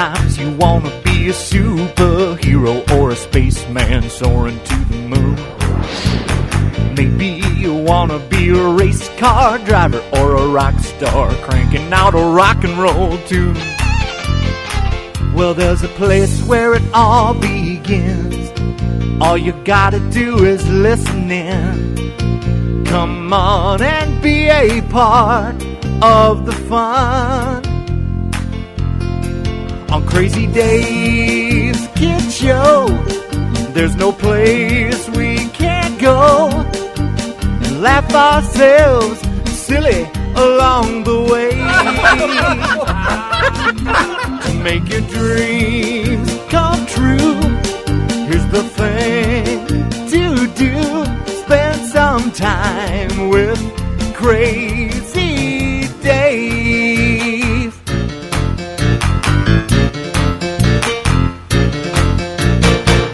Sometimes you want to be a superhero or a spaceman soaring to the moon. Maybe you want to be a race car driver or a rock star cranking out a rock and roll tune. Well, there's a place where it all begins. All you gotta do is listen in. Come on and be a part of the fun. On Crazy Dave's Kid Show, there's no place we can't go and laugh ourselves silly along the way. To make your dreams come true, here's the thing to do. Spend some time with Crazy Dave.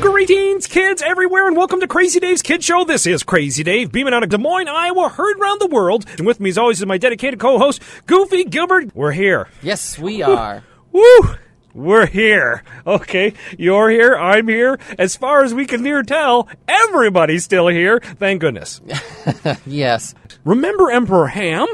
Greetings, kids everywhere, and welcome to Crazy Dave's Kid Show. This is Crazy Dave, beaming out of Des Moines, Iowa, heard around the world. And with me, as always, is my dedicated co-host, Goofy Gilbert. We're here. Yes, we are. Woo! We're here. Okay, you're here, I'm here. As far as we can hear tell, everybody's still here. Thank goodness. Yes. Remember Emperor Ham?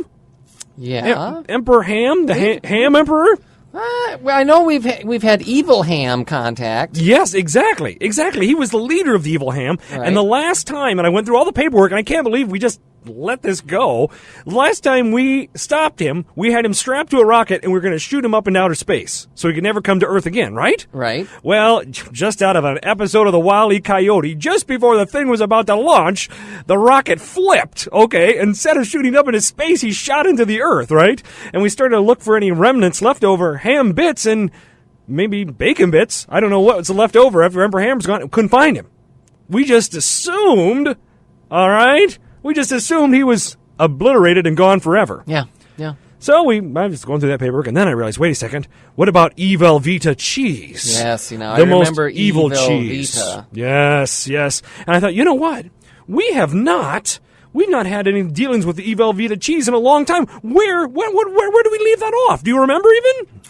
Yeah. Emperor Ham, the Ham Emperor? Well, I know we've had Evil Ham contact. Yes, exactly. He was the leader of the Evil Ham. Right. And the last time, and I went through all the paperwork, and I can't believe we just let this go. The last time we stopped him, we had him strapped to a rocket, and we were going to shoot him up into outer space, so he could never come to Earth again, right? Right. Well, just out of an episode of the Wile E. Coyote, just before the thing was about to launch, the rocket flipped, okay? Instead of shooting up into space, he shot into the Earth, right? And we started to look for any remnants left over, ham bits and maybe bacon bits. I don't know what was left over after Emperor Ham's gone. Couldn't find him. We just assumed, all right? We just assumed he was obliterated and gone forever. Yeah. So I was going through that paperwork, and then I realized, wait a second, what about Evelveeta Cheese? Yes, I the remember most evil cheese. Yes. And I thought, you know what? We've not had any dealings with the Evelveeta Cheese in a long time. Where do we leave that off? Do you remember even?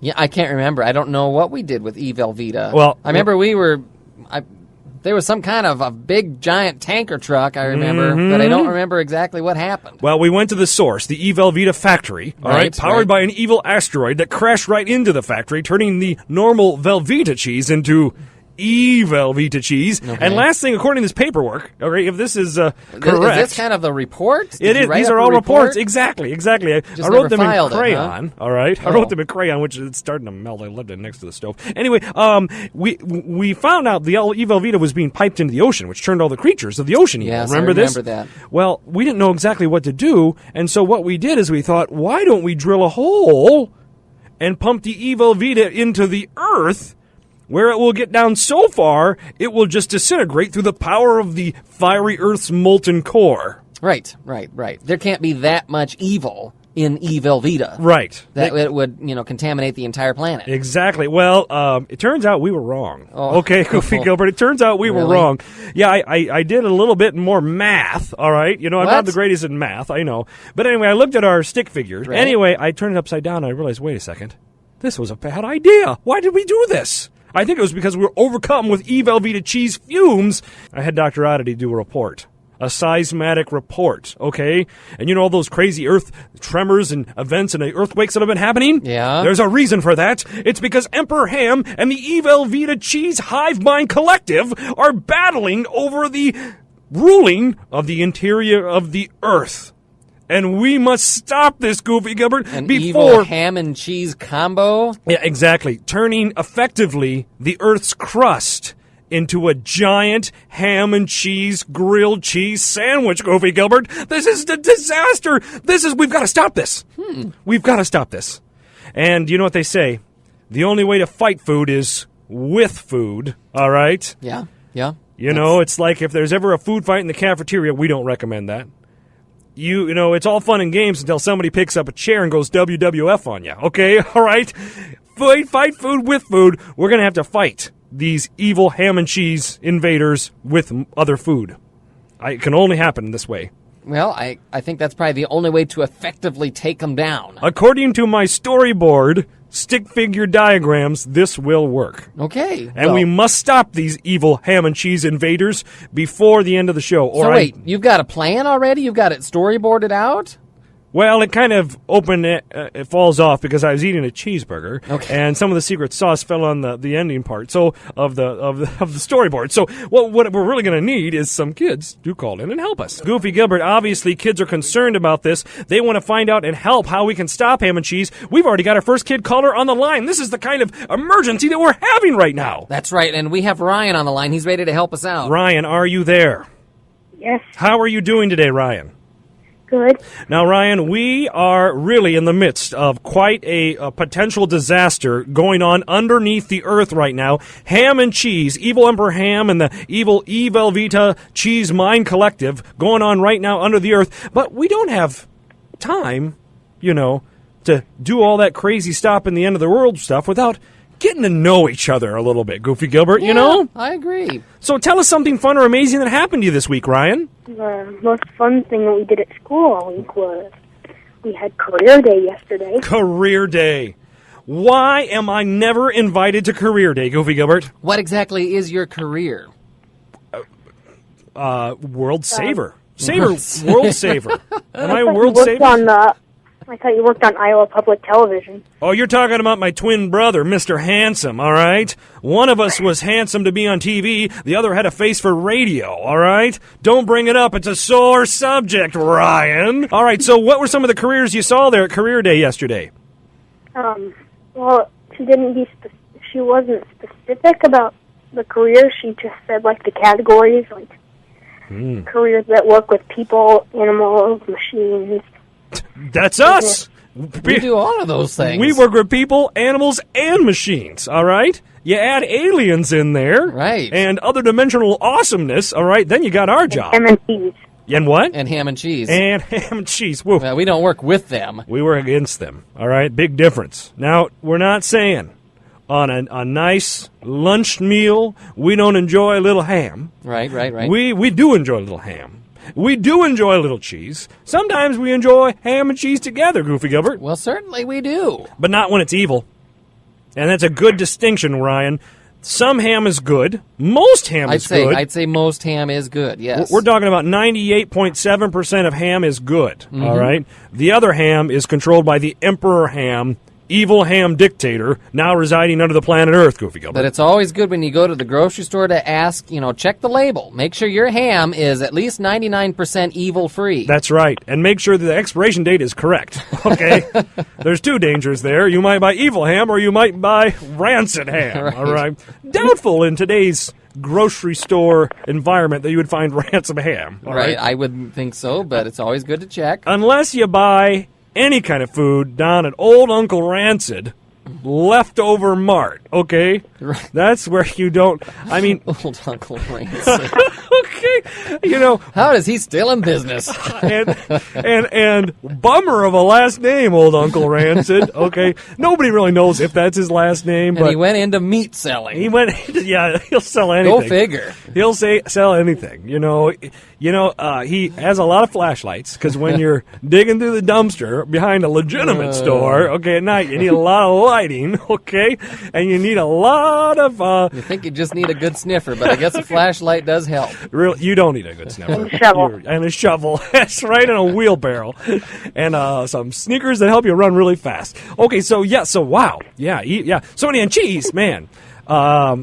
Yeah, I can't remember. I don't know what we did with Evelveeta. Well, I remember there was some kind of a big, giant tanker truck, I remember, but I don't remember exactly what happened. Well, we went to the source, the Evelveeta factory, all right, powered by an evil asteroid that crashed right into the factory, turning the normal Velveeta cheese into Evelveeta Cheese. Okay. And last thing, according to this paperwork, okay, if this is correct. Is this kind of the report? It is. These are all reports. Exactly. I wrote them in crayon, all right? I wrote them in crayon, which is starting to melt. I left it next to the stove. Anyway, we found out the Evelveeta was being piped into the ocean, which turned all the creatures of the ocean evil. Yes, remember this? I remember that. Well, we didn't know exactly what to do, and so what we did is we thought, why don't we drill a hole and pump the Evelveeta into the earth, where it will get down so far, it will just disintegrate through the power of the fiery Earth's molten core. Right. There can't be that much evil in Evelveeta. Right. That it would, contaminate the entire planet. Exactly. Well, it turns out we were wrong. Oh. Okay, Goofy Gilbert, it turns out we were wrong. Yeah, I did a little bit more math, all right? I'm not the greatest in math, I know. But anyway, I looked at our stick figures. Right. Anyway, I turned it upside down and I realized, wait a second, this was a bad idea. Why did we do this? I think it was because we were overcome with Evelveeta cheese fumes. I had Dr. Oddity do a report. A seismic report, okay? And all those crazy earth tremors and events and earthquakes that have been happening? Yeah. There's a reason for that. It's because Emperor Ham and the Evelveeta Cheese Hive Mind Collective are battling over the ruling of the interior of the earth. And we must stop this, Goofy Gilbert, evil ham and cheese combo? Yeah, exactly. Turning, effectively, the Earth's crust into a giant ham and cheese grilled cheese sandwich, Goofy Gilbert. This is a disaster. We've got to stop this. We've got to stop this. And you know what they say? The only way to fight food is with food, all right? Yeah. It's like if there's ever a food fight in the cafeteria, we don't recommend that. It's all fun and games until somebody picks up a chair and goes WWF on you, okay? All right? Fight food with food. We're going to have to fight these evil ham and cheese invaders with other food. It can only happen this way. Well, I think that's probably the only way to effectively take them down. According to my storyboard, stick figure diagrams, this will work. Okay. And we must stop these evil ham and cheese invaders before the end of the show. So wait, you've got a plan already? You've got it storyboarded out? Well, it kind of it falls off because I was eating a cheeseburger, and some of the secret sauce fell on the ending part. So of the storyboard. So what we're really going to need is some kids to call in and help us. Goofy Gilbert, obviously kids are concerned about this. They want to find out and help how we can stop ham and cheese. We've already got our first kid caller on the line. This is the kind of emergency that we're having right now. That's right, and we have Ryan on the line. He's ready to help us out. Ryan, are you there? Yes. How are you doing today, Ryan? Good. Now, Ryan, we are really in the midst of quite a potential disaster going on underneath the earth right now. Ham and cheese, Evil Emperor Ham and the evil Evelveeta Cheese Mind Collective going on right now under the earth. But we don't have time, to do all that crazy stop in the end of the world stuff without getting to know each other a little bit, Goofy Gilbert, I agree. So tell us something fun or amazing that happened to you this week, Ryan. The most fun thing that we did at school all week was we had Career Day yesterday. Career Day. Why am I never invited to Career Day, Goofy Gilbert? What exactly is your career? World Saver. World Saver. Am I a World Saver? I thought you worked on Iowa Public Television. Oh, you're talking about my twin brother, Mr. Handsome, all right? One of us was handsome to be on TV. The other had a face for radio, all right? Don't bring it up. It's a sore subject, Ryan. All right, so what were some of the careers you saw there at Career Day yesterday? Well, she wasn't specific about the careers. She just said, the categories, careers that work with people, animals, machines. That's us. We do all of those things. We work with people, animals, and machines, all right? You add aliens in there. Right. And other dimensional awesomeness, all right? Then you got our job. Ham and cheese. And what? And ham and cheese. And ham and cheese. Woo. Well, we don't work with them. We work against them, all right? Big difference. Now, we're not saying on a nice lunch meal we don't enjoy a little ham. Right. We do enjoy a little ham. We do enjoy a little cheese. Sometimes we enjoy ham and cheese together, Goofy Gilbert. Well, certainly we do. But not when it's evil. And that's a good distinction, Ryan. Some ham is good. Most ham is good. I'd say most ham is good, yes. We're talking about 98.7% of ham is good, all right? The other ham is controlled by the Emperor Ham, evil ham dictator, now residing under the planet Earth, Goofy Gilbert. But it's always good when you go to the grocery store to ask, check the label. Make sure your ham is at least 99% evil-free. That's right. And make sure that the expiration date is correct, okay? There's two dangers there. You might buy evil ham or you might buy rancid ham, right. All right? Doubtful in today's grocery store environment that you would find rancid ham, all right? I wouldn't think so, but it's always good to check. Unless you buy any kind of food down at Old Uncle Rancid, Leftover Mart, okay? Right. That's where you don't, Old Uncle Rancid. Okay, How is he still in business? and bummer of a last name, Old Uncle Rancid, okay? Nobody really knows if that's his last name, And but he went into meat selling. He'll sell anything. Go figure. He'll sell anything, he has a lot of flashlights, because when you're digging through the dumpster behind a legitimate store, okay, at night, you need a lot of lighting, okay? And you need a lot of... You think you just need a good sniffer, but I guess a flashlight does help. Really, you don't need a good sniffer. And a shovel. And a shovel. That's right, and a wheelbarrow. And some sneakers that help you run really fast. Okay, so wow. Yeah. So, and cheese, man.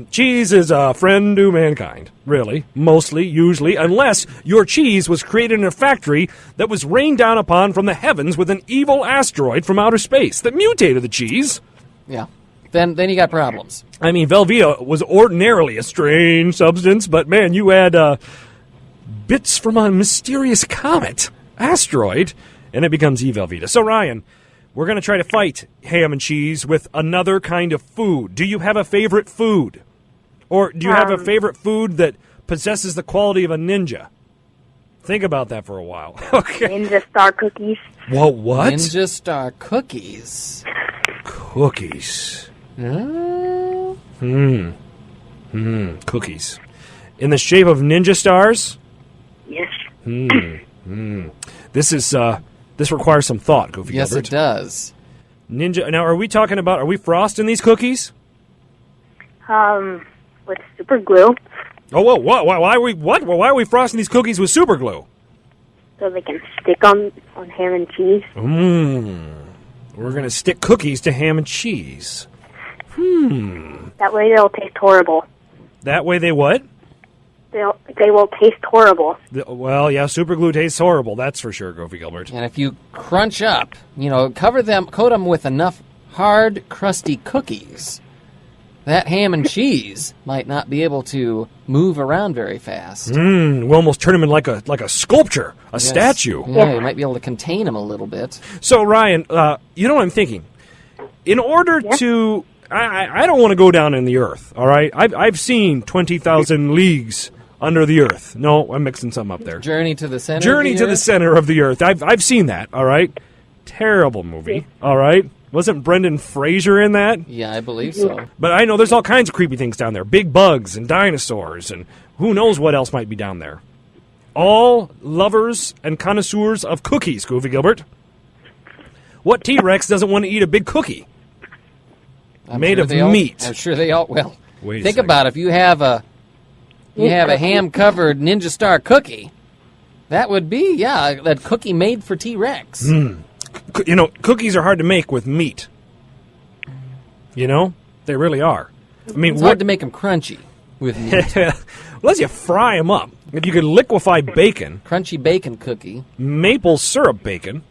Cheese is a friend to mankind, really, mostly, usually, unless your cheese was created in a factory that was rained down upon from the heavens with an evil asteroid from outer space that mutated the cheese. Yeah. Then you got problems. Velveeta was ordinarily a strange substance, but man, you add bits from a mysterious asteroid, and it becomes Evelveeta. So, Ryan, we're going to try to fight ham and cheese with another kind of food. Do you have a favorite food? Or do you have a favorite food that possesses the quality of a ninja? Think about that for a while. Okay. Ninja Star cookies. Well, what? Ninja Star cookies. Cookies. Cookies. In the shape of ninja stars? Yes. This requires some thought, Goofy Yes, Gilbert. it does. Ninja. Now, are we frosting these cookies? With super glue. Oh, whoa, what? Why are we frosting these cookies with super glue? So they can stick on ham and cheese. We're going to stick cookies to ham and cheese. That way they'll taste horrible. That way they what? They will taste horrible. Well, yeah, super glue tastes horrible. That's for sure, Goofy Gilbert. And if you crunch up, coat them with enough hard, crusty cookies, that ham and cheese might not be able to move around very fast. We'll almost turn them in like a sculpture, a statue. Yeah, you might be able to contain them a little bit. So, Ryan, you know what I'm thinking? In order to... I don't want to go down in the earth, all right? I've seen 20,000 leagues under the earth. No, I'm mixing some up there. Journey to the center the center of the earth. I've seen that, all right? Terrible movie, all right? Wasn't Brendan Fraser in that? Yeah, I believe so. But I know there's all kinds of creepy things down there. Big bugs and dinosaurs and who knows what else might be down there. All lovers and connoisseurs of cookies, Goofy Gilbert. What T-Rex doesn't want to eat a big cookie? Made of meat. I'm sure they all... Well, Wait think about it. If you have a ham-covered Ninja Star cookie, that would be, that cookie made for T-Rex. Cookies are hard to make with meat. They really are. I mean, it's hard to make them crunchy with meat. Unless you fry them up. If you could liquefy bacon. Crunchy bacon cookie. Maple syrup bacon.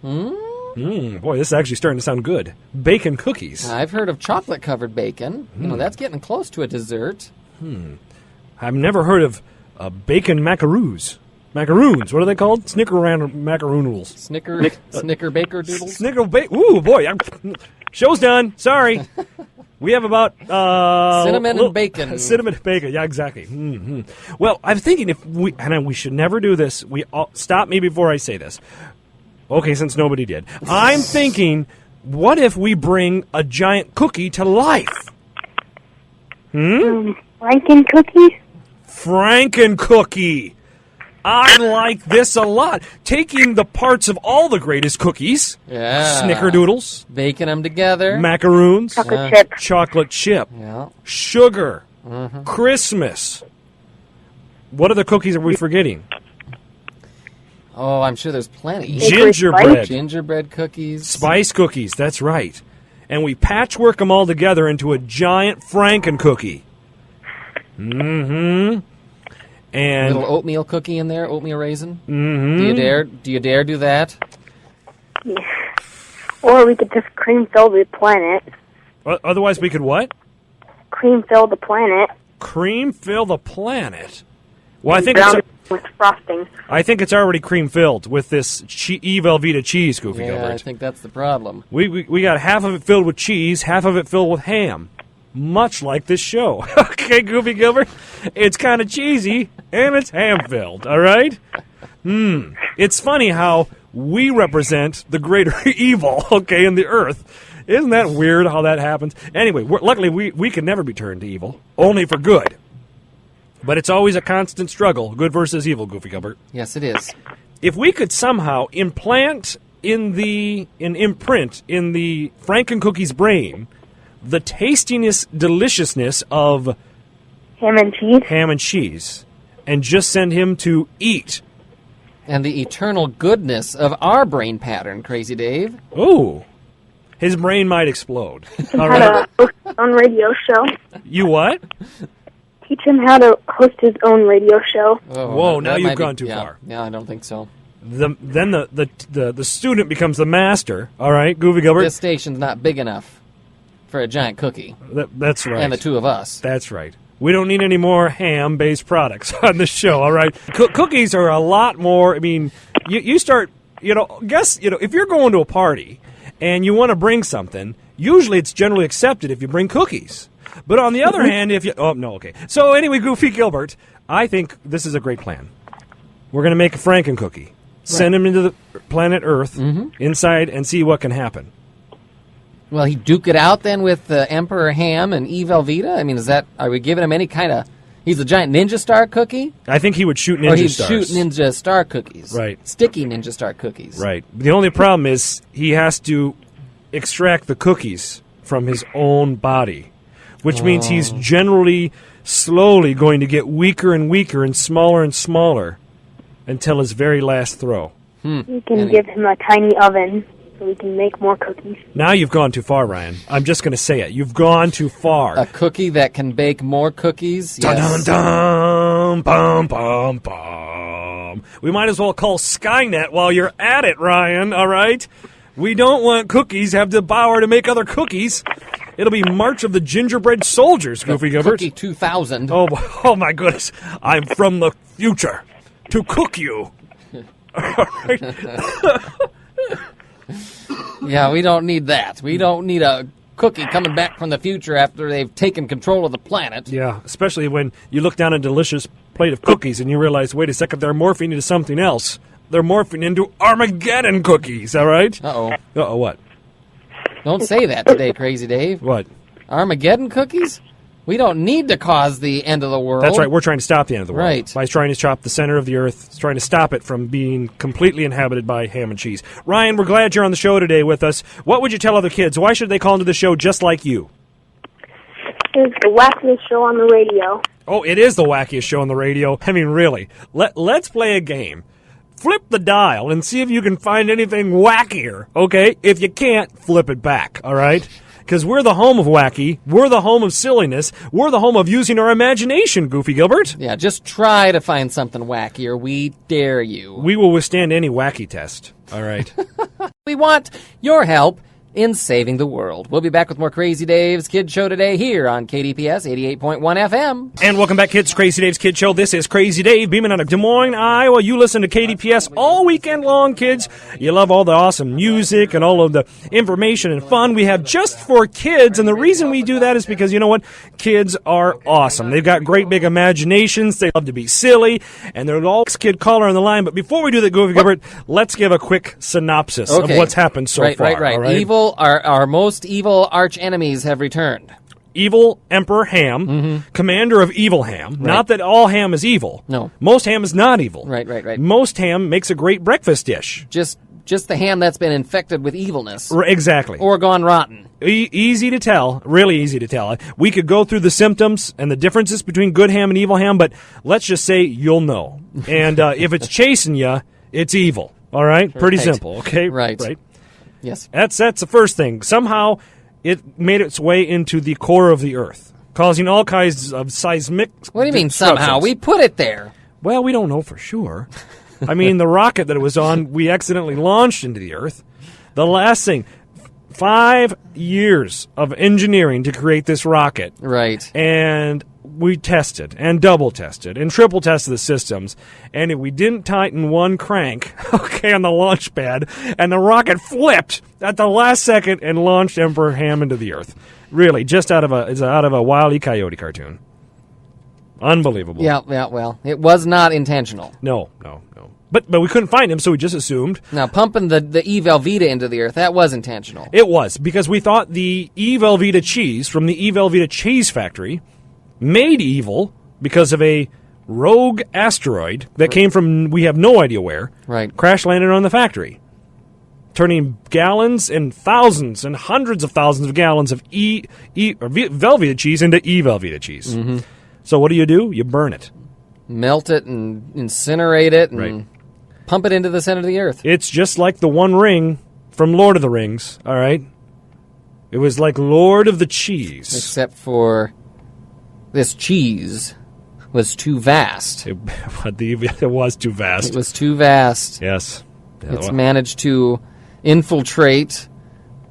Boy, this is actually starting to sound good. Bacon cookies. I've heard of chocolate-covered bacon. That's getting close to a dessert. I've never heard of bacon macaroons. Macaroons, what are they called? Snicker macaroonals. Snicker baker doodles? Ooh, boy. Show's done. Sorry. We have about... cinnamon and bacon. Cinnamon and bacon, yeah, exactly. Well, I'm thinking we should never do this. Stop me before I say this. Okay, since nobody did. I'm thinking, what if we bring a giant cookie to life? Franken cookie? Franken cookie. I like this a lot. Taking the parts of all the greatest cookies. Yeah. Snickerdoodles. Baking them together. Macaroons. Chocolate chip. Chocolate chip. Yeah. Sugar. Christmas. What other cookies are we forgetting? Oh, I'm sure there's plenty. Gingerbread. Gingerbread cookies. Spice cookies, that's right. And we patchwork them all together into a giant Franken cookie. And little oatmeal cookie in there, oatmeal raisin. Do you dare do that? Yeah. Or we could just cream fill the planet. Otherwise, we could what? Cream fill the planet. Cream fill the planet. Well, I think with frosting. I think it's already cream filled with this Evelveeta cheese, Goofy Gilbert. I think that's the problem. We got half of it filled with cheese, half of it filled with ham. Much like this show. Okay, Goofy Gilbert? It's kind of cheesy, and it's ham-filled, all right? It's funny how we represent the greater evil, okay, in the earth. Isn't that weird how that happens? Anyway, luckily we can never be turned to evil, only for good. But it's always a constant struggle, good versus evil, Goofy Gilbert. Yes, it is. If we could somehow imprint in the Franken cookie's brain the tastiness, deliciousness of ham and cheese, and just send him to eat. And the eternal goodness of our brain pattern, Crazy Dave. Oh, his brain might explode. All how right. to host his own radio show. You what? Teach him how to host his own radio show. Oh, whoa! Now you've gone too far. Yeah, I don't think so. Then the student becomes the master. All right, Goofy Gilbert. This station's not big enough for a giant cookie. That's right. And the two of us. That's right. We don't need any more ham-based products on the show, all right? Cookies are a lot more, I mean, you start, if you're going to a party and you want to bring something, usually it's generally accepted if you bring cookies. But on the other hand, So anyway, Goofy Gilbert, I think this is a great plan. We're going to make a Franken cookie. Right. Send him into the planet Earth inside and see what can happen. Well, he duke it out then with Emperor Ham and Evelveeta? I mean, are we giving him any kind of... He's a giant Ninja Star cookie? I think he would shoot Ninja Stars. Or he'd shoot Ninja Star cookies. Right. Sticky Ninja Star cookies. Right. The only problem is he has to extract the cookies from his own body, which means he's generally slowly going to get weaker and weaker and smaller until his very last throw. You can give him a tiny oven so we can make more cookies. Now you've gone too far, Ryan. I'm just going to say it. You've gone too far. A cookie that can bake more cookies? Dun, Yes. dun, dun, bum, bum, bum. We might as well call Skynet while you're at it, Ryan, all right? We don't want cookies have the power to make other cookies. It'll be March of the Gingerbread Soldiers, Goofy Gilbert. Cookie 2000. Oh my goodness. I'm from the future to cook you. All right. Yeah, we don't need that. We don't need a cookie coming back from the future after they've taken control of the planet. Yeah, especially when you look down a delicious plate of cookies and you realize, wait a second, they're morphing into something else. They're morphing into Armageddon cookies, all right? Uh-oh. Uh-oh, what? Don't say that today, Crazy Dave. What? Armageddon cookies? We don't need to cause the end of the world. That's right. We're trying to stop the end of the world. Right. By trying to chop the center of the earth, trying to stop it from being completely inhabited by ham and cheese. Ryan, we're glad you're on the show today with us. What would you tell other kids? Why should they call into the show just like you? It's the wackiest show on the radio. Oh, it is the wackiest show on the radio. I mean, really. Let's play a game. Flip the dial and see if you can find anything wackier, okay? If you can't, flip it back, all right? Because we're the home of wacky, we're the home of silliness, we're the home of using our imagination, Goofy Gilbert. Yeah, just try to find something wackier. We dare you. We will withstand any wacky test, all right? We want your help in saving the world. We'll be back with more Crazy Dave's Kid Show today here on KDPS 88.1 FM. And welcome back, kids. Crazy Dave's Kid Show. This is Crazy Dave, beaming out of Des Moines, Iowa. You listen to KDPS all weekend long, kids. You love all the awesome music and all of the information and fun we have just for kids. And the reason we do that is because, you know what? Kids are awesome. They've got great big imaginations. They love to be silly. And they're all kid caller on the line. But before we do that, Goofy Gilbert, let's give a quick synopsis of what's happened so far. Right. All right? Evil, our most evil arch enemies have returned. Evil Emperor Ham, commander of evil ham. Not that all ham is evil. No. Most ham is not evil. Right. Most ham makes a great breakfast dish. Just the ham that's been infected with evilness. Exactly. Or gone rotten. Easy to tell, really easy to tell. We could go through the symptoms and the differences between good ham and evil ham, but let's just say you'll know. And if it's chasing you, it's evil. All right? Pretty simple, okay? Right. Right. Yes. That's the first thing. Somehow it made its way into the core of the Earth, causing all kinds of seismic What do you mean somehow? disruptions. We put it there. Well, we don't know for sure. I mean, the rocket that it was on, we accidentally launched into the Earth. The last thing, 5 years of engineering to create this rocket. Right. And we tested and double tested and triple tested the systems, and if we didn't tighten one crank, on the launch pad, and the rocket flipped at the last second and launched Emperor Ham into the Earth. Really, just out of a Wile E. Coyote cartoon. Unbelievable. Yeah. Well, it was not intentional. No. But we couldn't find him, so we just assumed. Now, pumping the Evelveeta into the earth, that was intentional. It was, because we thought the Evelveeta cheese from the Evelveeta Cheese factory made evil because of a rogue asteroid that came from we have no idea where. Right. Crash landed on the factory, turning gallons and thousands and hundreds of thousands of gallons of Velveeta cheese into Evelveeta cheese. Mm-hmm. So what do? You burn it. Melt it and incinerate it and pump it into the center of the earth. It's just like the One Ring from Lord of the Rings, all right? It was like Lord of the Cheese. Except for this cheese was too vast. It was too vast. It was too vast. Yes. It's managed to infiltrate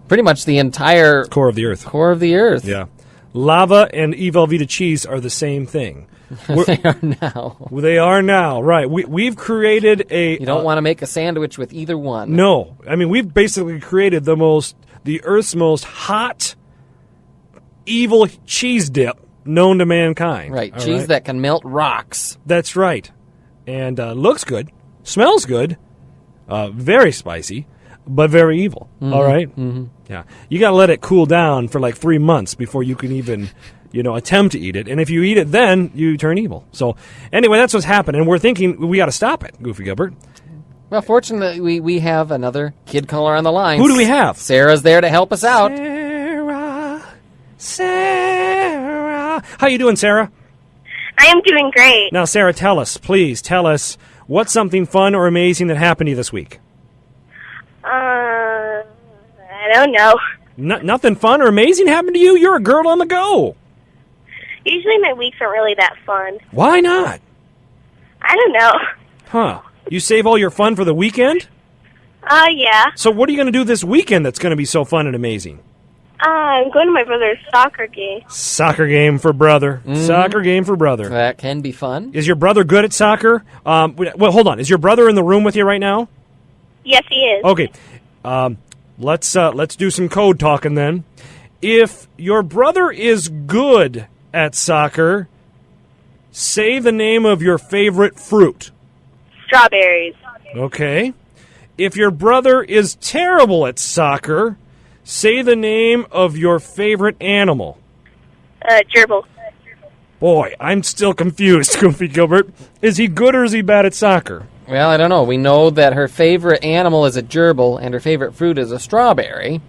pretty much the entire core of the Earth. Yeah. Lava and Evelveeta cheese are the same thing. They are now. They are now, right. We've created a... You don't want to make a sandwich with either one. No. I mean, we've basically created the Earth's most hot, evil cheese dip known to mankind. Right. Cheese that can melt rocks. That's right. And looks good, smells good, very spicy, but very evil. Mm-hmm. All right? Mm-hmm. Yeah. You got to let it cool down for like 3 months before you can even... attempt to eat it. And if you eat it then, you turn evil. So, anyway, that's what's happening. And we're thinking we got to stop it, Goofy Gilbert. Well, fortunately, we have another kid caller on the line. Who do we have? Sarah's there to help us out. Sarah. How you doing, Sarah? I am doing great. Now, Sarah, please tell us what's something fun or amazing that happened to you this week? I don't know. Nothing fun or amazing happened to you? You're a girl on the go. Usually my weeks aren't really that fun. Why not? I don't know. Huh. You save all your fun for the weekend? Yeah. So what are you going to do this weekend that's going to be so fun and amazing? I'm going to my brother's soccer game. Soccer game for brother. Mm-hmm. Soccer game for brother. That can be fun. Is your brother good at soccer? Well, hold on. Is your brother in the room with you right now? Yes, he is. Okay. Let's do some code talking then. If your brother is good at soccer, say the name of your favorite fruit. Strawberries. Okay. If your brother is terrible at soccer, say the name of your favorite animal. Gerbil. Boy, I'm still confused, Goofy Gilbert. Is he good or is he bad at soccer? Well, I don't know. We know that her favorite animal is a gerbil and her favorite fruit is a strawberry.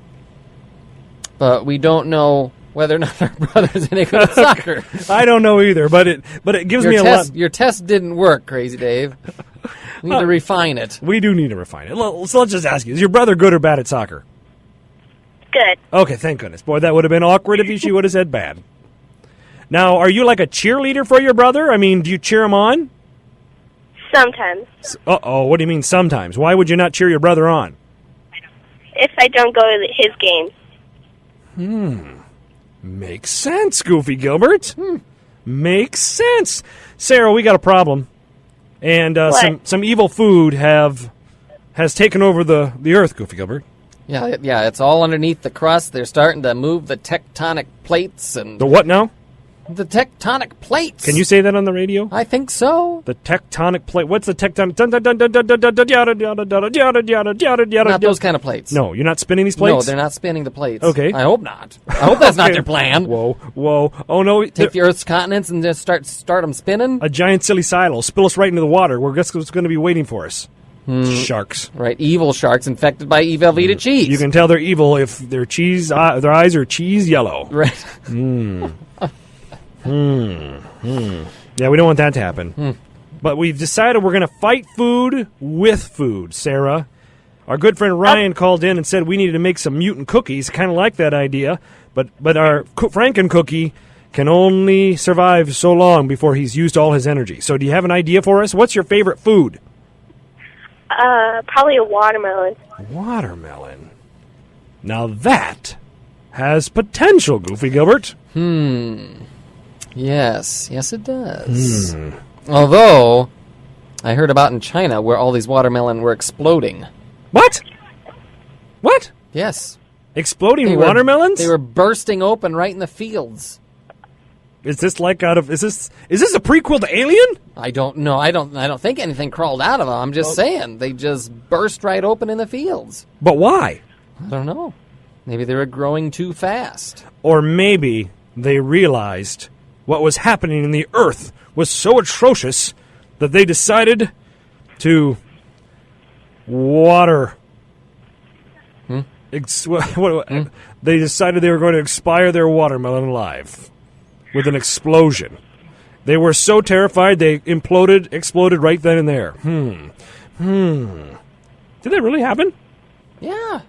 But we don't know whether or not her brother's any good at soccer. I don't know either, but it gives me a lot. Your test didn't work, Crazy Dave. We need to refine it. We do need to refine it. So let's just ask you, is your brother good or bad at soccer? Good. Okay, thank goodness. Boy, that would have been awkward if she would have said bad. Now, are you like a cheerleader for your brother? I mean, do you cheer him on? Sometimes. Uh-oh, what do you mean sometimes? Why would you not cheer your brother on? If I don't go to his games. Makes sense, Goofy Gilbert. Makes sense. Sarah, we got a problem. And some evil food has taken over the earth, Goofy Gilbert. Yeah, it's all underneath the crust. They're starting to move the tectonic plates and... The what now? The tectonic plates. Can you say that on the radio? I think so. The tectonic plate. What's the tectonic? Not those kind of plates. No, you're not spinning these plates? No, they're not spinning the plates. Okay. I hope not. I hope that's not their plan. Whoa. Oh, no. Take the Earth's continents and just start them spinning? A giant silly silo. Spill us right into the water. Guess what's going to be waiting for us? Sharks. Right, evil sharks infected by Evelveeta cheese. You can tell they're evil if their eyes are cheese yellow. Right. Yeah, we don't want that to happen. But we've decided we're going to fight food with food, Sarah. Our good friend Ryan called in and said we needed to make some mutant cookies. Kind of like that idea. But our Franken cookie can only survive so long before he's used all his energy. So do you have an idea for us? What's your favorite food? Probably a watermelon. Watermelon. Now that has potential, Goofy Gilbert. Yes, it does. Although, I heard about in China where all these watermelon were exploding. What? Yes. Exploding watermelons? They were bursting open right in the fields. Is this like is this a prequel to Alien? I don't know. I don't think anything crawled out of them. I'm just saying they just burst right open in the fields. But why? I don't know. Maybe they were growing too fast. Or maybe they realized what was happening in the earth was so atrocious that they decided to they decided they were going to expire their watermelon alive with an explosion. They were so terrified they exploded right then and there. Did that really happen? Yeah.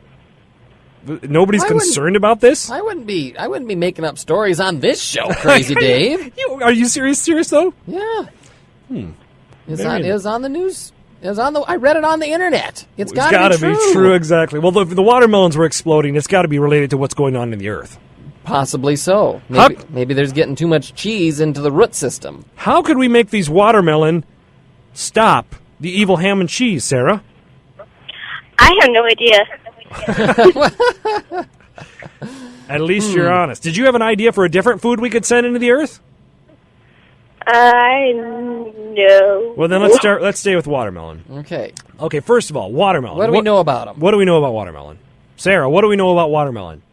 Nobody's concerned about this? I wouldn't be making up stories on this show, Crazy Dave. Are you serious though? Yeah. It was on the news. I read it on the internet. It's got to be true, exactly. Well, the watermelons were exploding. It's got to be related to what's going on in the earth. Possibly so. Maybe there's getting too much cheese into the root system. How could we make these watermelon stop the evil ham and cheese, Sarah? I have no idea. At least you're honest. Did you have an idea for a different food we could send into the earth? No. Well, then let's stay with watermelon. Okay. Okay, first of all, watermelon. What do we know about them? What do we know about watermelon? Sarah, what do we know about watermelon?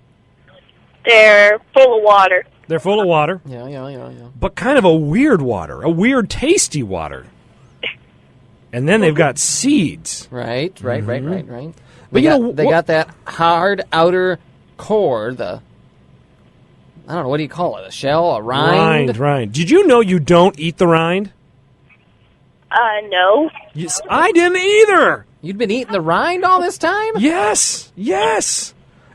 They're full of water. They're full of water. Yeah. But kind of a weird water, a weird tasty water. And then they've got seeds. Right. But They got that hard outer core, I don't know, what do you call it? A shell? A rind? Rind. Did you know you don't eat the rind? No. Yes, I didn't either. You'd been eating the rind all this time? Yes.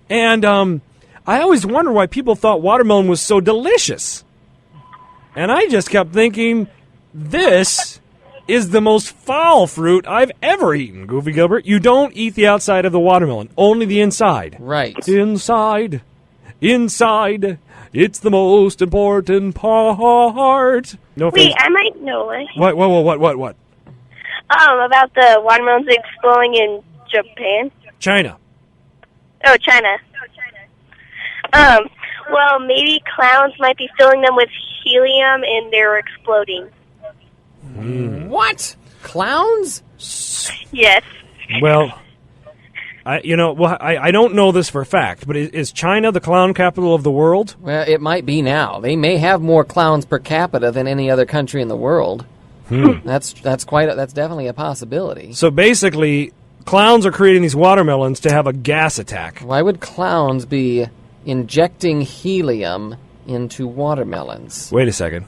And I always wondered why people thought watermelon was so delicious. And I just kept thinking, this is the most foul fruit I've ever eaten, Goofy Gilbert. You don't eat the outside of the watermelon, only the inside. Right. Inside, it's the most important part. No offense. Wait, I might know it. What? About the watermelons exploding in Japan. China. Oh, China. Well, maybe clowns might be filling them with helium and they're exploding. What? Clowns? Yes. Well, I don't know this for a fact, but is China the clown capital of the world? Well, it might be now. They may have more clowns per capita than any other country in the world. That's definitely a possibility. So basically, clowns are creating these watermelons to have a gas attack. Why would clowns be injecting helium into watermelons? Wait a second.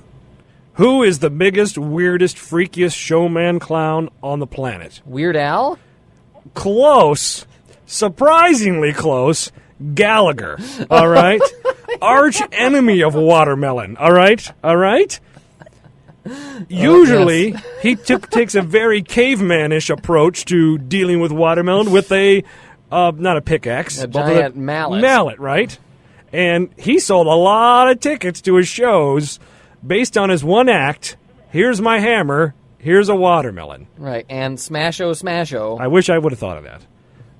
Who is the biggest, weirdest, freakiest showman clown on the planet? Weird Al? Close. Surprisingly close. Gallagher. All right? Arch enemy of watermelon. All right? Usually, he takes a very cavemanish approach to dealing with watermelon with a, not a pickaxe. A giant mallet. Mallet, right? And he sold a lot of tickets to his shows based on his one act, here's my hammer, here's a watermelon. Right, and smash-o. I wish I would have thought of that.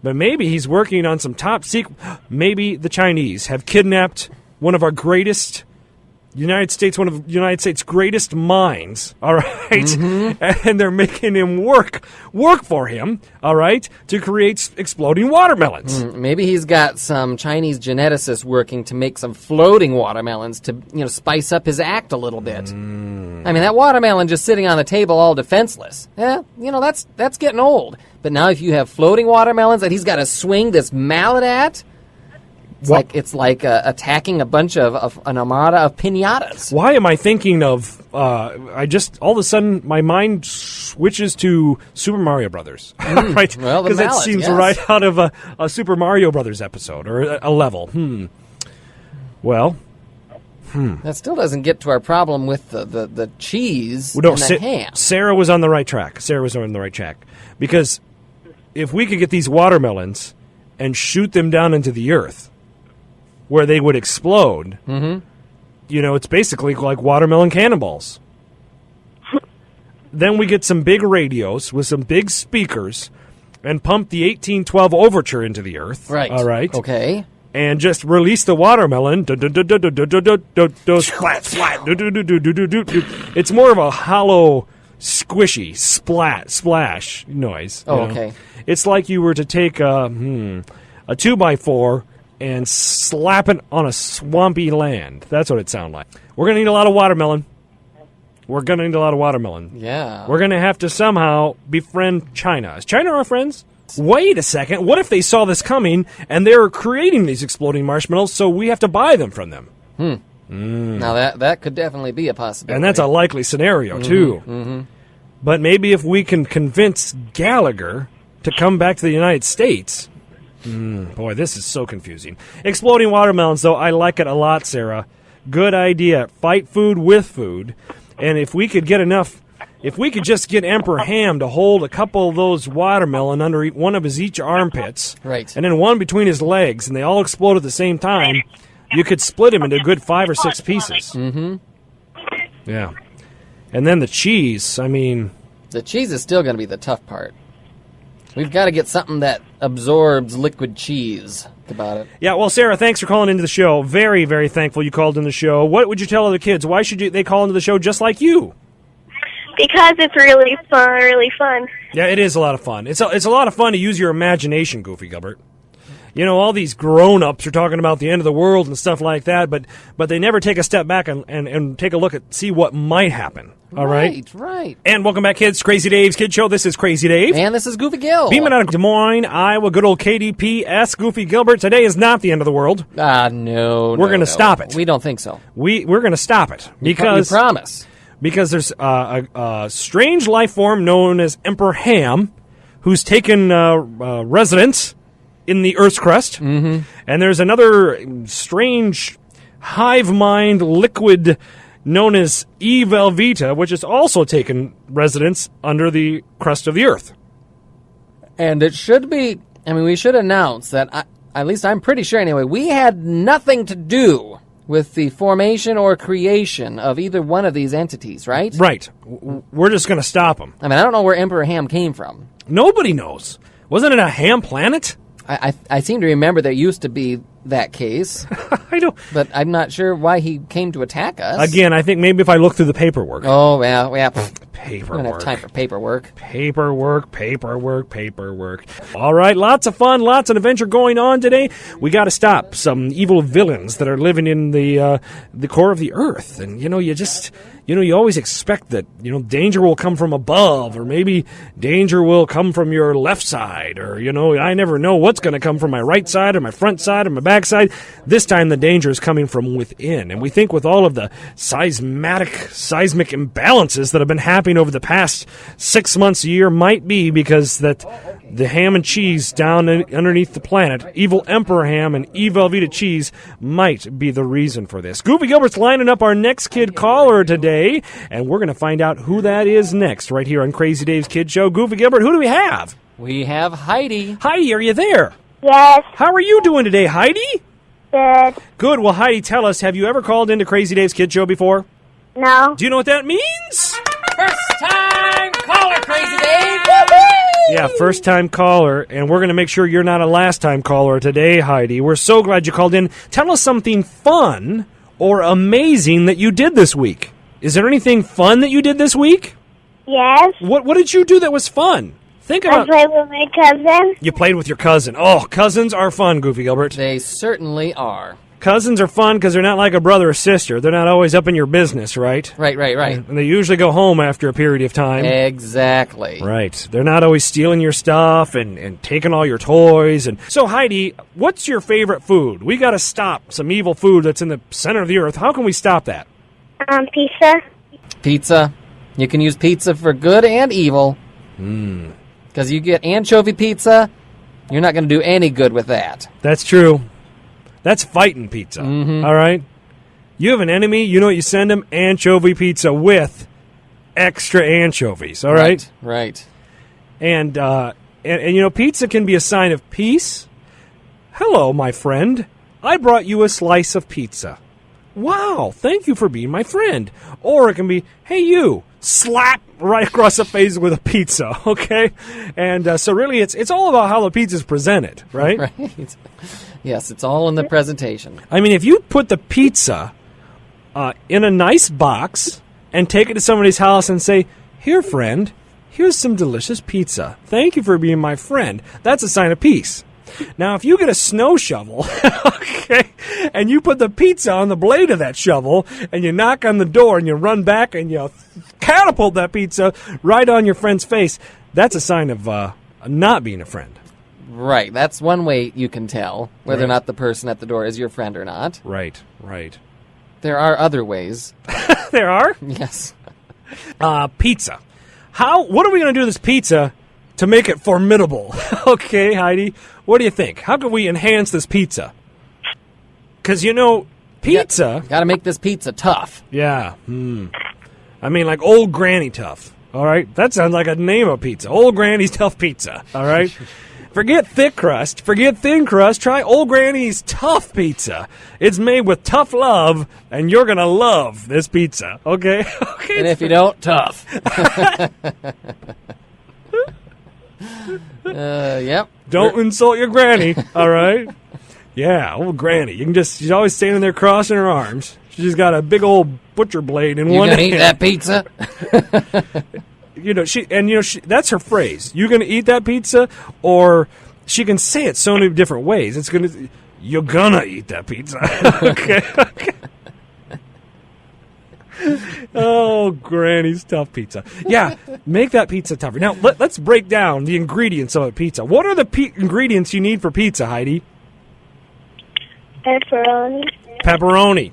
But maybe he's working on some top secret. Maybe the Chinese have kidnapped one of the United States' greatest minds, all right? And they're making him work for him, all right, to create exploding watermelons. Maybe he's got some Chinese geneticists working to make some floating watermelons to, spice up his act a little bit. I mean, that watermelon just sitting on the table all defenseless. Yeah, that's getting old. But now if you have floating watermelons that he's got to swing this mallet at, it's like attacking a bunch of an armada of piñatas. Why am I thinking of? All of a sudden my mind switches to Super Mario Brothers, right? Well, because it seems right out of a Super Mario Brothers episode or a level. Well. That still doesn't get to our problem with the cheese and the ham. Sarah was on the right track. Because if we could get these watermelons and shoot them down into the earth, where they would explode, it's basically like watermelon cannonballs. Then we get some big radios with some big speakers and pump the 1812 overture into the earth. Right. All right. Okay. And just release the watermelon. Splat, splat. It's more of a hollow, squishy, splash noise. Oh, okay. It's like you were to take a 2x4 and slap it on a swampy land. That's what it sounds like. We're going to need a lot of watermelon. Yeah. We're going to have to somehow befriend China. Is China our friends? Wait a second. What if they saw this coming and they're creating these exploding marshmallows, so we have to buy them from them? Now that could definitely be a possibility. And that's a likely scenario, too. But maybe if we can convince Gallagher to come back to the United States... boy, this is so confusing. Exploding watermelons, though, I like it a lot, Sarah. Good idea. Fight food with food. And if we could just get Emperor Ham to hold a couple of those watermelon under one of his each armpits, right, and then one between his legs, and they all explode at the same time, you could split him into a good 5 or 6 pieces. Yeah. And then the cheese, the cheese is still going to be the tough part. We've got to get something that absorbs liquid cheese. About it. Yeah, well, Sarah, thanks for calling into the show. Very, very thankful you called in the show. What would you tell other kids? Why should they call into the show just like you? Because it's really fun. Yeah, it is a lot of fun. It's a lot of fun to use your imagination, Goofy Gilbert. You know, all these grown-ups are talking about the end of the world and stuff like that, but they never take a step back and take a look at see what might happen. All right? Right. And welcome back, kids. Crazy Dave's Kid Show. This is Crazy Dave. And this is Goofy Gil. Beaming out of Des Moines, Iowa, good old KDPS, Goofy Gilbert. Today is not the end of the world. No. We're going to stop it. We don't think so. We're going to stop it. Because you promise. Because there's a strange life form known as Emperor Ham who's taken residence in the Earth's crust. Mm-hmm. And there's another strange hive mind liquid known as Evelveeta, which has also taken residence under the crust of the Earth. And it should be, we should announce that, at least I'm pretty sure anyway, we had nothing to do with the formation or creation of either one of these entities, right? Right. We're just going to stop them. I don't know where Emperor Ham came from. Nobody knows. Wasn't it a ham planet? I seem to remember there used to be that case. I don't. But I'm not sure why he came to attack us. Again, I think maybe if I look through the paperwork. Oh, yeah. Paperwork. We don't have time for paperwork. Paperwork. All right, lots of fun, lots of adventure going on today. We got to stop some evil villains that are living in the core of the Earth. And, you always expect that, danger will come from above, or maybe danger will come from your left side, or, I never know what's going to come from my right side or my front side or my back side. This time the danger is coming from within. And we think with all of the seismic imbalances that have been happening over the past 6 months, a year, might be because that the ham and cheese down underneath the planet, evil Emperor Ham and Evelveeta Cheese, might be the reason for this. Goofy Gilbert's lining up our next kid caller today, and we're going to find out who that is next right here on Crazy Dave's Kid Show. Goofy Gilbert, who do we have? We have Heidi. Heidi, are you there? Yes. How are you doing today, Heidi? Good. Good. Well, Heidi, tell us, have you ever called into Crazy Dave's Kid Show before? No. Do you know what that means? First time caller, Crazy Dave. Woo-hoo! Yeah, first-time caller, and we're going to make sure you're not a last-time caller today, Heidi. We're so glad you called in. Tell us something fun or amazing that you did this week. Is there anything fun that you did this week? Yes. What did you do that was fun? Think I about. played with my cousin. You played with your cousin. Oh, cousins are fun, Goofy Gilbert. They certainly are. Cousins are fun because they're not like a brother or sister. They're not always up in your business, right? Right. And they usually go home after a period of time. Exactly. Right. They're not always stealing your stuff and taking all your toys. And so, Heidi, what's your favorite food? We got to stop some evil food that's in the center of the earth. How can we stop that? Pizza. Pizza. You can use pizza for good and evil. Because you get anchovy pizza, you're not going to do any good with that. That's true. That's fighting pizza, all right? You have an enemy, you know what you send them? Anchovy pizza with extra anchovies, all right? Right. And pizza can be a sign of peace. Hello, my friend. I brought you a slice of pizza. Wow, thank you for being my friend. Or it can be, hey, you, slap right across the face with a pizza, okay? And so really it's all about how the pizza's presented, right? Right. Yes, it's all in the presentation. I mean, if you put the pizza in a nice box and take it to somebody's house and say, here, friend, here's some delicious pizza. Thank you for being my friend. That's a sign of peace. Now, if you get a snow shovel, okay, and you put the pizza on the blade of that shovel, and you knock on the door, and you run back, and you catapult that pizza right on your friend's face, that's a sign of not being a friend. Right. That's one way you can tell whether or not the person at the door is your friend or not. Right. There are other ways. There are? Yes. Pizza. What are we going to do with this pizza to make it formidable? Okay, Heidi, what do you think? How can we enhance this pizza? Because, pizza... Got to make this pizza tough. Yeah. I mean, like Old Granny Tough. All right? That sounds like a name of pizza. Old Granny's Tough Pizza. All right? Forget thick crust. Forget thin crust. Try Old Granny's Tough Pizza. It's made with tough love, and you're going to love this pizza. Okay? And if you don't, tough. Yep. Don't insult your granny, all right? Yeah, old Granny. She's always standing there crossing her arms. She's got a big old butcher blade in one hand. You gonna eat that pizza? That's her phrase. You gonna eat that pizza, or she can say it so many different ways. You're gonna eat that pizza. Okay. Oh, Granny's tough pizza. Yeah, make that pizza tougher. Now, let's break down the ingredients of a pizza. What are the ingredients you need for pizza, Heidi? Pepperoni.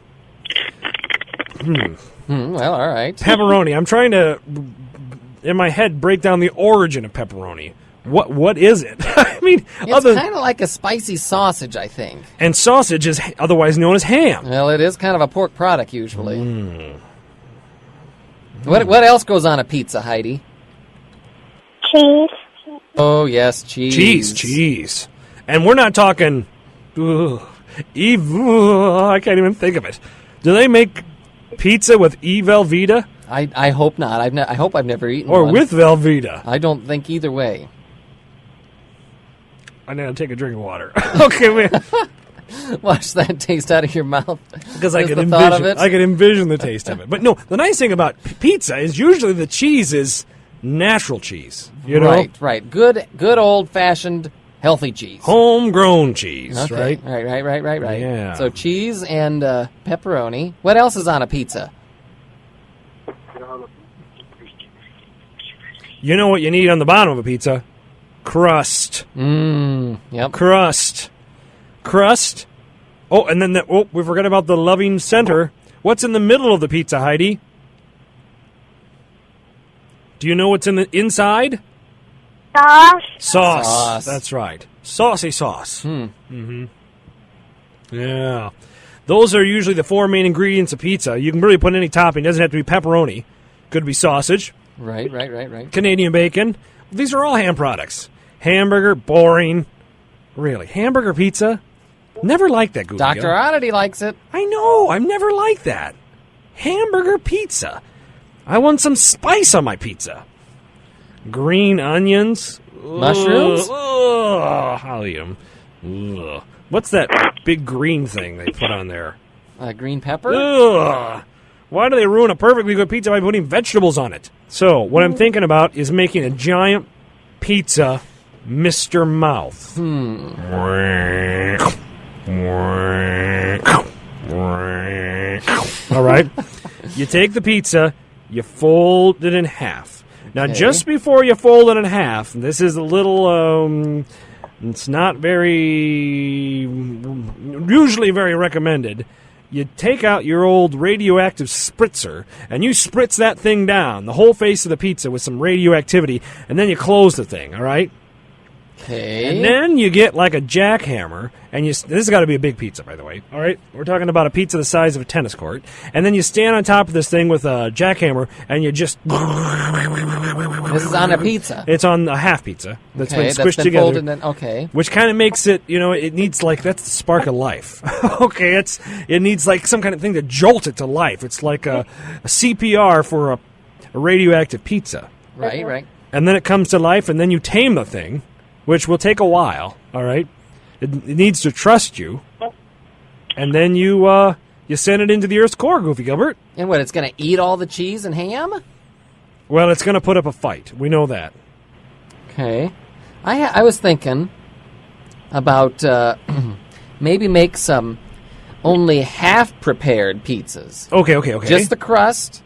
Well, all right. Pepperoni. I'm trying to, in my head, break down the origin of pepperoni. What is it? I mean, it's kind of like a spicy sausage, I think. And sausage is otherwise known as ham. Well, it is kind of a pork product usually. What else goes on a pizza, Heidi? Cheese. Oh, yes, cheese. Cheese. And we're not talking... I can't even think of it. Do they make pizza with Evelveeta? I hope not. I hope I've never eaten or one. With Velveeta. I don't think either way. I need to take a drink of water. Okay, man. Watch that taste out of your mouth. Because I can envision the taste of it. But no, the nice thing about pizza is usually the cheese is natural cheese. You know? Right. Good old-fashioned healthy cheese. Homegrown cheese, okay. right? Right. Yeah. So cheese and pepperoni. What else is on a pizza? You know what you need on the bottom of a pizza? Crust. Yep. Crust. Oh, and then we forgot about the loving center. What's in the middle of the pizza, Heidi? Do you know what's in the inside? Sauce. That's right. Saucy sauce. Yeah. Those are usually the four main ingredients of pizza. You can really put any topping. It doesn't have to be pepperoni. Could be sausage. Right. Canadian bacon. These are all ham products. Hamburger, boring. Really. Hamburger pizza? Never liked that, Goofy. Dr. Oddity likes it. I know. I've never liked that. Hamburger pizza. I want some spice on my pizza. Green onions. Mushrooms? I'll eat them. Ugh. What's that big green thing they put on there? Green pepper? Ugh. Why do they ruin a perfectly good pizza by putting vegetables on it? So, what I'm thinking about is making a giant pizza Mr. Mouth. All right. You take the pizza, you fold it in half. Now, just before you fold it in half, this is a little, it's not usually very recommended. You take out your old radioactive spritzer, and you spritz that thing down, the whole face of the pizza with some radioactivity, and then you close the thing, all right? Okay. And then you get like a jackhammer, and this has got to be a big pizza, by the way. All right, we're talking about a pizza the size of a tennis court, and then you stand on top of this thing with a jackhammer, and you just. This is on a pizza. It's on a half pizza that's been squished that's been together. Folded in, okay. Which kind of makes it, it needs that's the spark of life. Okay, it needs like some kind of thing to jolt it to life. It's like a CPR for a radioactive pizza. Right. And then it comes to life, and then you tame the thing. Which will take a while, all right? It needs to trust you. And then you send it into the Earth's core, Goofy Gilbert. And what, it's going to eat all the cheese and ham? Well, it's going to put up a fight. We know that. Okay. I was thinking about maybe make some only half-prepared pizzas. Okay. Just the crust,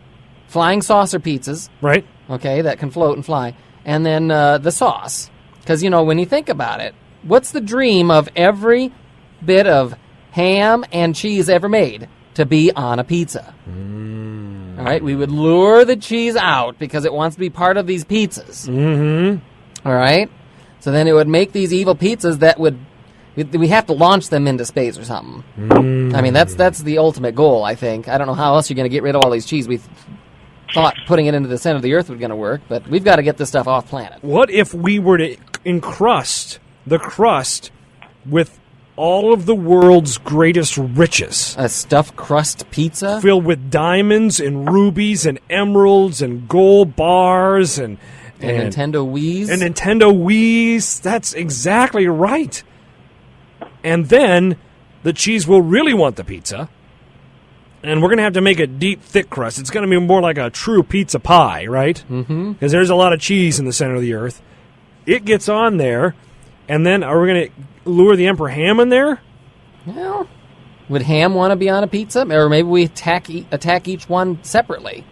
flying saucer pizzas. Right. Okay, that can float and fly. And then the sauce. Because, when you think about it, what's the dream of every bit of ham and cheese ever made? To be on a pizza. All right? We would lure the cheese out because it wants to be part of these pizzas. All right? So then it would make these evil pizzas that we have to launch them into space or something. I mean, that's the ultimate goal, I think. I don't know how else you're going to get rid of all these cheese. We thought putting it into the center of the earth was going to work, but we've got to get this stuff off planet. What if we were to encrust the crust with all of the world's greatest riches? A stuffed crust pizza? Filled with diamonds and rubies and emeralds and gold bars and Nintendo Wiis? And Nintendo Wiis. That's exactly right. And then the cheese will really want the pizza. And we're going to have to make a deep, thick crust. It's going to be more like a true pizza pie, right? Because there's a lot of cheese in the center of the earth. It gets on there, And then are we going to lure the Emperor Ham in there? Well, would Ham want to be on a pizza? Or maybe we attack each one separately.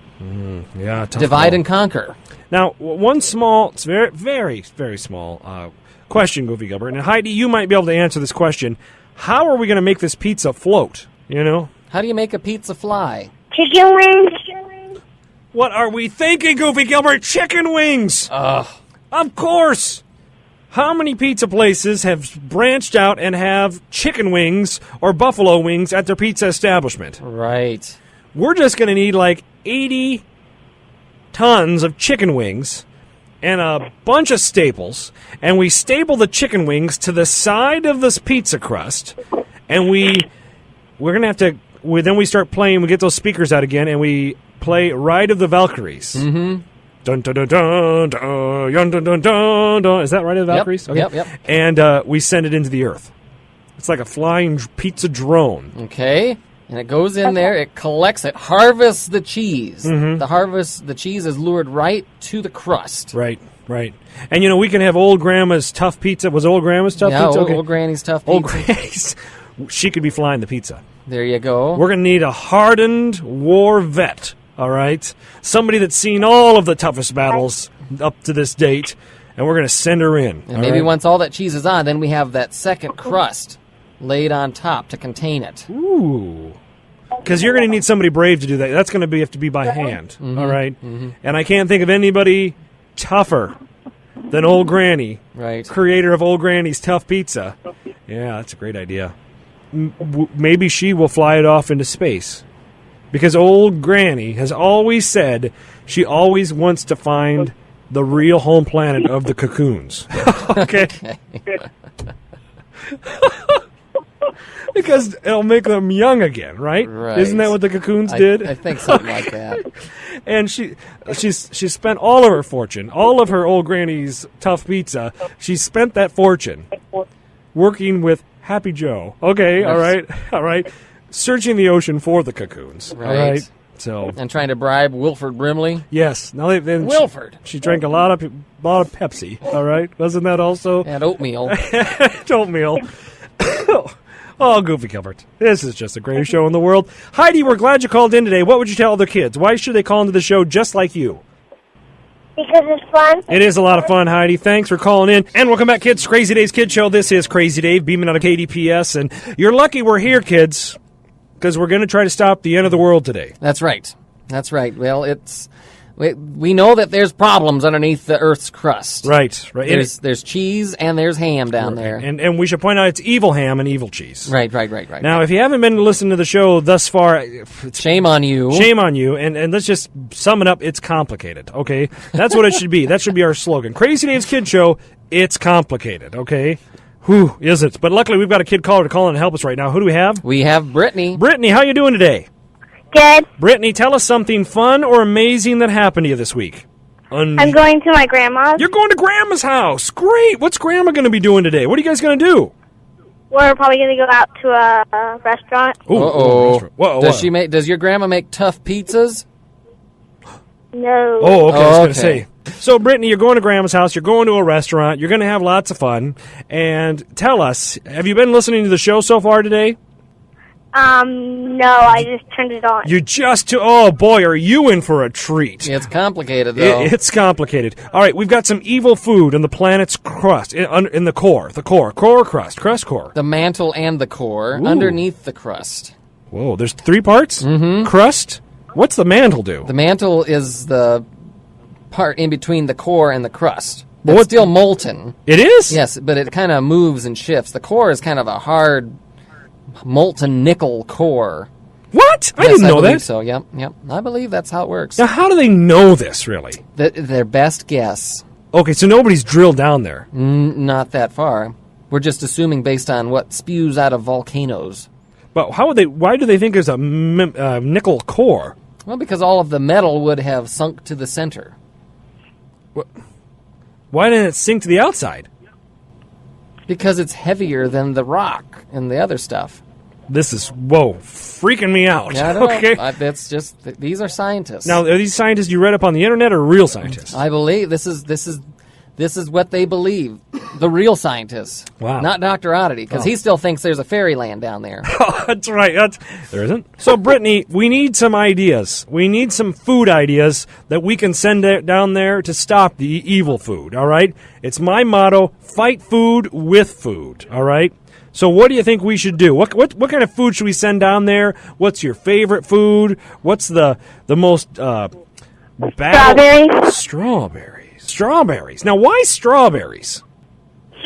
Yeah, tough Divide call. and conquer. Now, one small, it's very, very, very small question, Goofy Gilbert. And Heidi, you might be able to answer this question. How are we going to make this pizza float, you know? How do you make a pizza fly? Chicken wings. What are we thinking, Goofy Gilbert? Chicken wings! Of course! How many pizza places have branched out and have chicken wings or buffalo wings at their pizza establishment? Right. We're just going to need like 80 tons of chicken wings and a bunch of staples, and we staple the chicken wings to the side of this pizza crust, and we're going to have to, then we start playing, we get those speakers out again, and we play Ride of the Valkyries. Mm-hmm. Dun, dun, dun, dun, dun, dun, dun, dun, dun, dun. Is that Ride of the Valkyries? Yep, yep. And we send it into the earth. It's like a flying pizza drone. Okay. And it goes in there, it collects it, harvests the cheese. Mm-hmm. The cheese is lured right to the crust. Right. And, you know, we can have Old Grandma's Tough Pizza. Was Old Grandma's Tough Pizza? Old Granny's Tough Pizza. Old Granny's. She could be flying the pizza. There you go. We're going to need a hardened war vet, all right? Somebody that's seen all of the toughest battles up to this date, and we're going to send her in. And maybe once all that cheese is on, then we have that second crust laid on top to contain it. Ooh. Because you're going to need somebody brave to do that. That's going to have to be by hand, all right? Mm-hmm. And I can't think of anybody tougher than Old Granny, right? Creator of Old Granny's Tough Pizza. Yeah, that's a great idea. Maybe she will fly it off into space. Because Old Granny has always said she always wants to find the real home planet of the cocoons. Okay? Because it'll make them young again, right? Isn't that what the cocoons did? I think something like that. And she spent all of her fortune, all of her Old Granny's Tough Pizza. She spent that fortune working with Happy Joe. Okay, Yes. all right. Searching the ocean for the cocoons. Right. All right. So and trying to bribe Wilford Brimley. yes. Now then Wilford. She drank a lot of Pepsi. All right. Wasn't that also And oatmeal. oatmeal? Oh, Goofy Gilbert. This is just the greatest show in the world. Heidi, we're glad you called in today. What would you tell other kids? Why should they call into the show just like you? Because it's fun. It is a lot of fun, Heidi. Thanks for calling in. And welcome back, kids. Crazy Dave's Kid Show. This is Crazy Dave, beaming out of KDPS. And you're lucky we're here, kids, because we're going to try to stop the end of the world today. That's right. Well, we know that there's problems underneath the Earth's crust. Right. There's cheese and there's ham down there. And we should point out it's evil ham and evil cheese. Right. Now, if you haven't been listening to the show thus far, shame on you. Shame on you. And let's just sum it up. It's complicated, okay? That's what it should be. That should be our slogan. Crazy Dave's Kid Show, it's complicated, okay? Whew, is it? But luckily, we've got a kid caller to call in and help us right now. Who do we have? We have Brittany. Brittany, how you doing today? Good. Brittany, tell us something fun or amazing that happened to you this week. I'm going to my grandma's. You're going to Grandma's house. Great. What's Grandma going to be doing today? What are you guys going to do? We're probably going to go out to a restaurant. Does your grandma make tough pizzas? No. Oh, okay. I was going to say. So, Brittany, you're going to Grandma's house. You're going to a restaurant. You're going to have lots of fun. And tell us, have you been listening to the show so far today? No, I just turned it on. Oh boy, are you in for a treat. It's complicated, though. It's complicated. All right, we've got some evil food in the planet's crust, in the core crust core. The mantle and the core underneath the crust. Whoa, there's 3 parts? Mm-hmm. Crust? What's the mantle do? The mantle is the part in between the core and the crust. It's still molten. It is? Yes, but it kind of moves and shifts. The core is kind of a hard molten nickel core. What? I didn't know that. So, yep. I believe that's how it works. Now, how do they know this, really? Their best guess. Okay, so nobody's drilled down there. Not that far. We're just assuming based on what spews out of volcanoes. But why do they think there's a nickel core? Well, because all of the metal would have sunk to the center. Why didn't it sink to the outside? Because it's heavier than the rock and the other stuff. This is, freaking me out. Yeah, I don't okay. know. That's just, these are scientists. Now, are these scientists you read up on the internet or real scientists? I believe this is what they believe. The real scientists. Wow. Not Dr. Oddity, because he still thinks there's a fairyland down there. That's right. There isn't. So, Brittany, we need some ideas. We need some food ideas that we can send down there to stop the evil food, all right? It's my motto, fight food with food, all right? So what do you think we should do? What kind of food should we send down there? What's your favorite food? What's the most Strawberries. Strawberries. Now, why strawberries?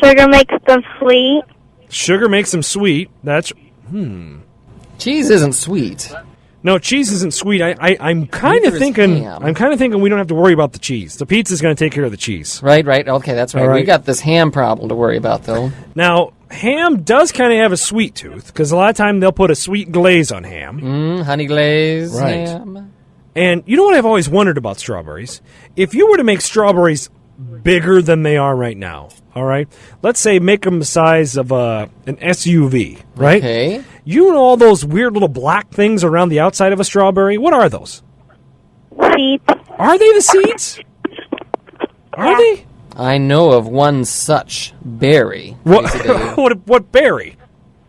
Sugar makes them sweet. Sugar makes them sweet. That's Cheese isn't sweet. No, cheese isn't sweet. I'm kind of Neither is thinking. ham. I'm kind of thinking we don't have to worry about the cheese. The pizza's going to take care of the cheese. Right. Okay, that's right. All right. We got this ham problem to worry about, though. Now, ham does kind of have a sweet tooth because a lot of time they'll put a sweet glaze on ham. Honey glaze Right. ham. And you know what I've always wondered about strawberries? If you were to make strawberries bigger than they are right now, all right? Let's say make them the size of an SUV, right? Okay. You know all those weird little black things around the outside of a strawberry? What are those? Seeds. Are they the seeds? Are they? I know of one such berry. Casey Dave. What berry?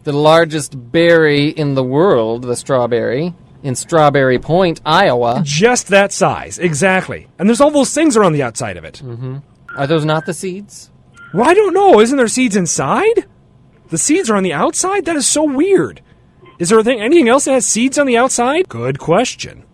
The largest berry in the world, the strawberry, in Strawberry Point, Iowa. Just that size, exactly. And there's all those things around the outside of it. Are those not the seeds? Well, I don't know. Isn't there seeds inside? The seeds are on the outside? That is so weird. Is there anything else that has seeds on the outside? Good question.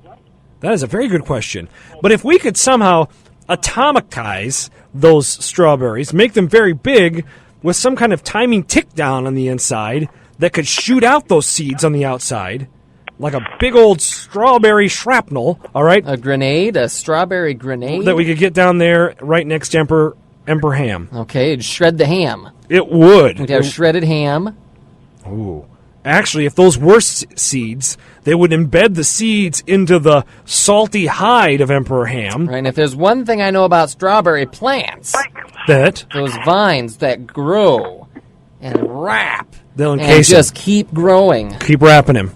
That is a very good question. But if we could somehow atomicize those strawberries, make them very big with some kind of timing tick down on the inside that could shoot out those seeds on the outside, like a big old strawberry shrapnel, all right? A grenade? A strawberry grenade? That we could get down there right next to Emperor Ham. Okay, it'd shred the ham. It would. We'd have shredded ham. Ooh. Actually, if those were seeds, they would embed the seeds into the salty hide of Emperor Ham. Right, and if there's one thing I know about strawberry plants, That those vines that grow and wrap they'll and encase just keep growing. Keep wrapping him.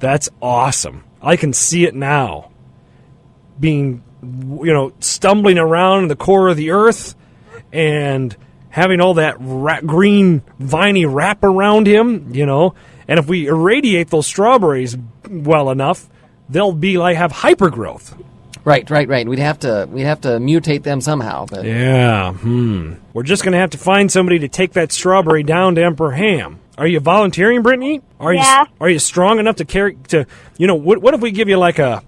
That's awesome. I can see it now. Being, stumbling around in the core of the earth and having all that green, viney wrap around him, And if we irradiate those strawberries well enough, they'll have hypergrowth. Right. We'd have to mutate them somehow. But Yeah. We're just going to have to find somebody to take that strawberry down to Emperor Ham. Are you volunteering, Brittany? Yeah. Are you strong enough to carry what if we give you like a,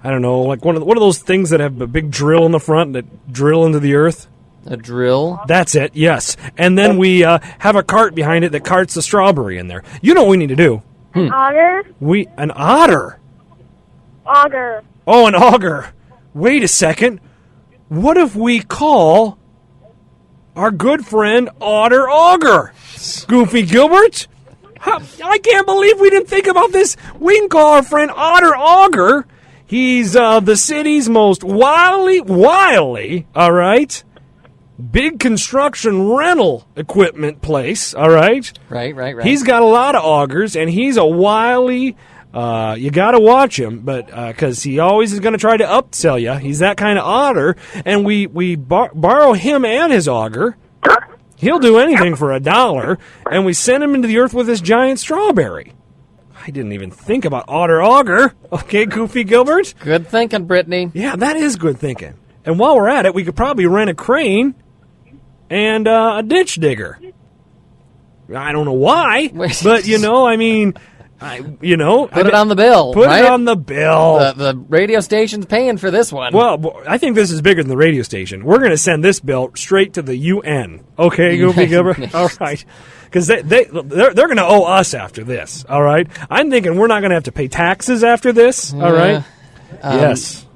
I don't know, like one of those things that have a big drill in the front that drill into the earth? a drill. That's it, yes. And then we have a cart behind it that carts the strawberry in there. You know what we need to do? Auger? An otter. Auger. Oh, an auger. Wait a second. What if we call our good friend Otter Auger? Goofy Gilbert? I can't believe we didn't think about this. We can call our friend Otter Auger. He's the city's most wily, all right, big construction rental equipment place, all right? Right. He's got a lot of augers, and he's a wily, you got to watch him, but because he always is going to try to upsell you. He's that kind of otter, and we borrow him and his auger. He'll do anything for $1, and we send him into the earth with this giant strawberry. I didn't even think about Otter Auger. Okay, Goofy Gilbert? Good thinking, Brittany. Yeah, that is good thinking. And while we're at it, we could probably rent a crane and a ditch digger. I don't know why, but, put it on the bill. Put right? it on the bill. The radio station's paying for this one. Well, I think this is bigger than the radio station. We're going to send this bill straight to the UN. Okay, Goofy Gilbert? All right. Because they're going to owe us after this, all right? I'm thinking we're not going to have to pay taxes after this, all right?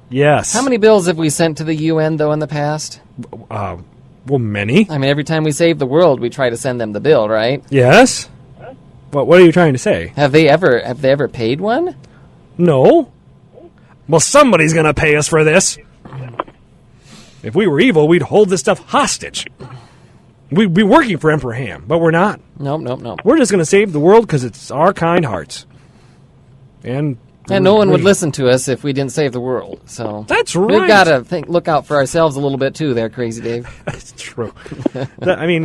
Yes. How many bills have we sent to the UN, though, in the past? Well, many. I mean, every time we save the world, we try to send them the bill, right? Yes. What are you trying to say? Have they ever paid one? No. Well, somebody's going to pay us for this. If we were evil, we'd hold this stuff hostage. We'd be working for Emperor Ham, but we're not. Nope. We're just going to save the world because it's our kind hearts. And And no one would listen to us if we didn't save the world. So that's right. We've got to look out for ourselves a little bit too there, Crazy Dave. That's true. I mean,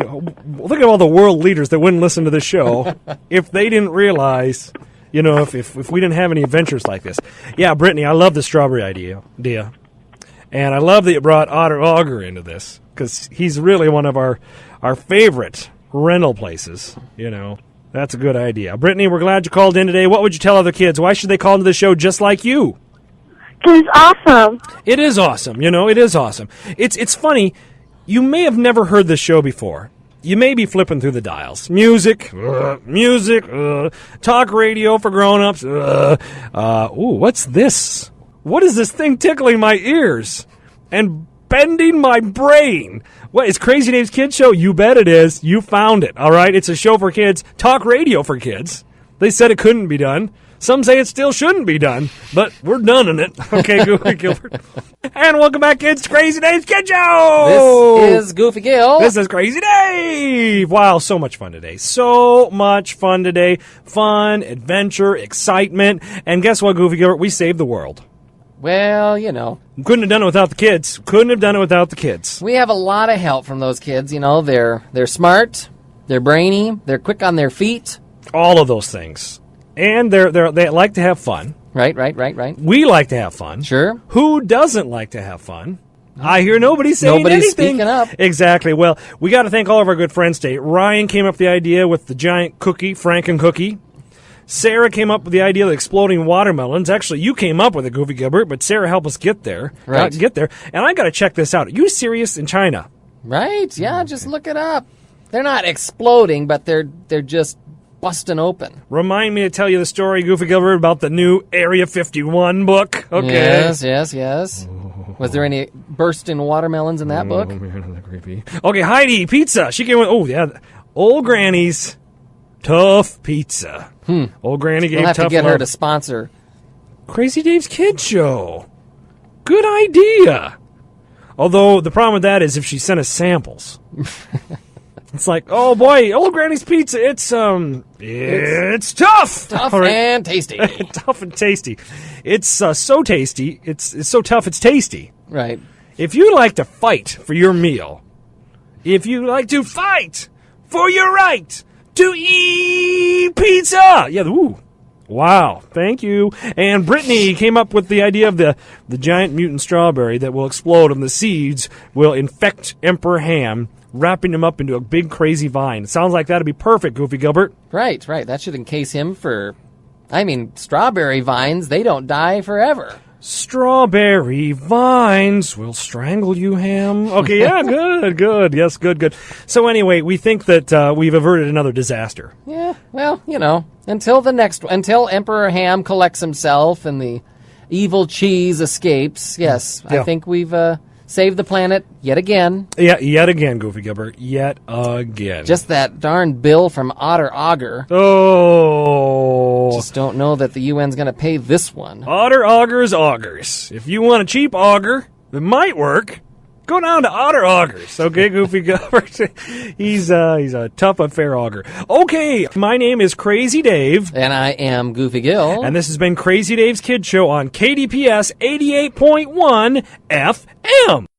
look at all the world leaders that wouldn't listen to this show if they didn't realize, if we didn't have any adventures like this. Yeah, Brittany, I love the strawberry idea. And I love that you brought Otter Auger into this, because he's really one of our favorite rental places, That's a good idea. Brittany, we're glad you called in today. What would you tell other kids? Why should they call into the show just like you? It's awesome. It is awesome. It is awesome. It's funny. You may have never heard this show before. You may be flipping through the dials. Music, talk radio for grown-ups. What's this? What is this thing tickling my ears and bending my brain? What, it's Crazy Dave's Kids Show? You bet it is. You found it, all right? It's a show for kids, talk radio for kids. They said it couldn't be done. Some say it still shouldn't be done, but we're done in it. Okay, Goofy Gilbert. And welcome back, kids, to Crazy Dave's Kids Show! This is Goofy Gil. This is Crazy Dave! Wow, so much fun today. So much fun today. Fun, adventure, excitement. And guess what, Goofy Gilbert? We saved the world. Well, Couldn't have done it without the kids. Couldn't have done it without the kids. We have a lot of help from those kids. They're smart, they're brainy, they're quick on their feet. All of those things. And they like to have fun. Right. We like to have fun. Sure. Who doesn't like to have fun? I hear nobody saying Nobody's anything. speaking up. Exactly. Well, we got to thank all of our good friends today. Ryan came up with the idea with the giant cookie, Franken cookie. Sarah came up with the idea of exploding watermelons. Actually, you came up with it, Goofy Gilbert, but Sarah helped us get there. Right. And I got to check this out. Are you serious in China? Right. Yeah, just look it up. They're not exploding, but they're just busting open. Remind me to tell you the story, Goofy Gilbert, about the new Area 51 book. Okay. Yes. Was there any bursting watermelons in that book? Oh, man, that's creepy. Okay, Heidi, pizza. She came with, Old Granny's tough pizza. Old Granny gave We'll have tough to get love. her to sponsor Crazy Dave's Kids Show. Good idea. Although, the problem with that is if she sent us samples. It's like, oh boy, Old Granny's pizza, it's tough. Tough All right. and tasty. Tough and tasty. It's so tasty, it's so tough it's tasty. Right. If you like to fight for your meal, if you like to fight for your right to eat pizza, wow, thank you. And Brittany came up with the idea of the giant mutant strawberry that will explode and the seeds will infect Emperor Ham, wrapping him up into a big crazy vine. Sounds like that'd be perfect, Goofy Gilbert. Right. That should encase him for, strawberry vines, they don't die forever. Strawberry vines will strangle you, Ham. Okay, yeah, good. Yes, good. So anyway, we think that we've averted another disaster. Yeah, well, until Emperor Ham collects himself and the evil cheese escapes, yes, Yeah. I think we've saved the planet yet again. Yeah, yet again, Goofy Gilbert. Yet again. Just that darn bill from Otter Auger. Oh. Just don't know that the UN's going to pay this one. Otter Augers Augers. If you want a cheap auger that might work, go down to Otter Augers. Okay, Goofy Gilbert. He's a tough but fair auger. Okay, my name is Crazy Dave. And I am Goofy Gil. And this has been Crazy Dave's Kids Show on KDPS 88.1 FM.